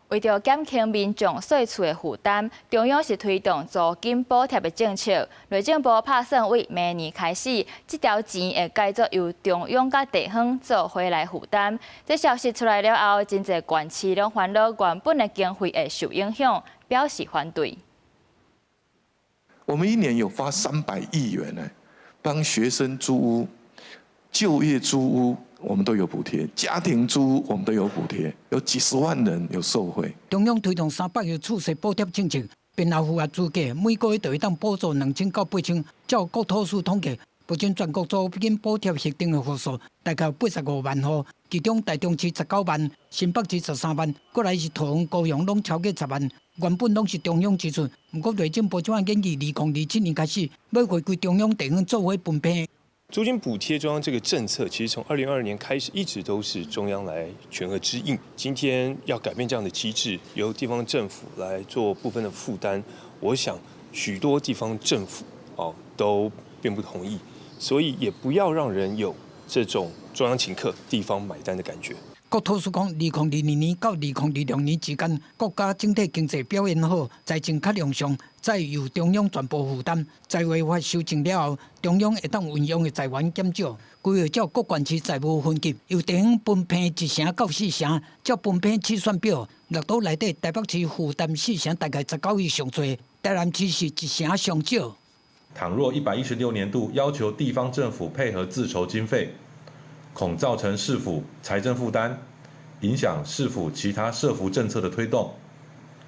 為着減輕民眾稅厝的負擔，中央是推動租金補貼的政策。內政部打算為明年開始，這條錢會改作由中央甲地方做回來負擔。這消息出來了後，真濟縣市攏煩惱原本的經費會受影響，表示反對。我們一年有發300億元呢，幫學生租屋、就業租屋。我們都有補貼，家庭租屋我們都有補貼，有幾十萬人有受惠。中央推動300億厝稅補貼政策，並後符合資格，每個月就會當補助2000到8000。照國土署統計，目前全國租金補貼核定的戶數大概有85萬戶，其中台中市19萬，新北市13萬，過來是桃園、高雄攏超過10萬。原本攏是中央支出，不過內政部這樣建議，2027年開始要回歸中央地方做伙分配。租金補貼中央這個政策，其實從2022年開始一直都是中央來全額支應。今天要改變這樣的機制，由地方政府來做部分的負擔，我想許多地方政府都並不同意，所以也不要讓人有這種中央請客、地方買單的感覺。國土署講，2022年到2026年之間，國家整體經濟表現好，財政較良善，再由中央全部負擔。財委會修正了後，中央會當運用的財源減少，規劃照各縣市財務分級，由地方分配1成到4成，照分配試算表。綠島內底，台北市負擔4成，大概19億上濟；台南市是1成上少。倘若116年度要求地方政府配合自籌經費，恐造成市府財政負擔，影響市府其他社福政策的推動，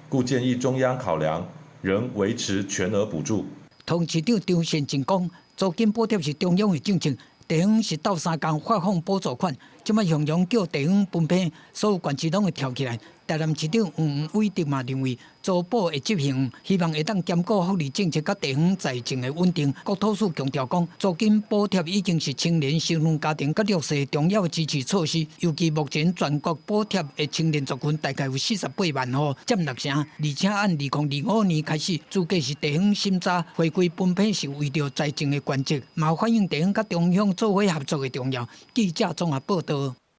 故建議中央考量仍維持全額補助。同市長張善政講，租金補貼是中央的政策，地方是鬥相共發放補助款，即馬向陽叫地方分配，所有縣市攏會跳起來。台南市長黃偉哲嘛認為，租補會執行，希望會當兼顧福利政策甲地方財政的穩定。國土署強調講，租金補貼已經是青年新婚家庭甲弱勢重要的支持措施。尤其目前全國補貼的青年族群大概有48萬戶，佔6成，而且按2025年開始，資格是地方審查回歸分配是為着財政的關鍵，嘛反映地方甲中央做伙合作的重要。記者綜合報道。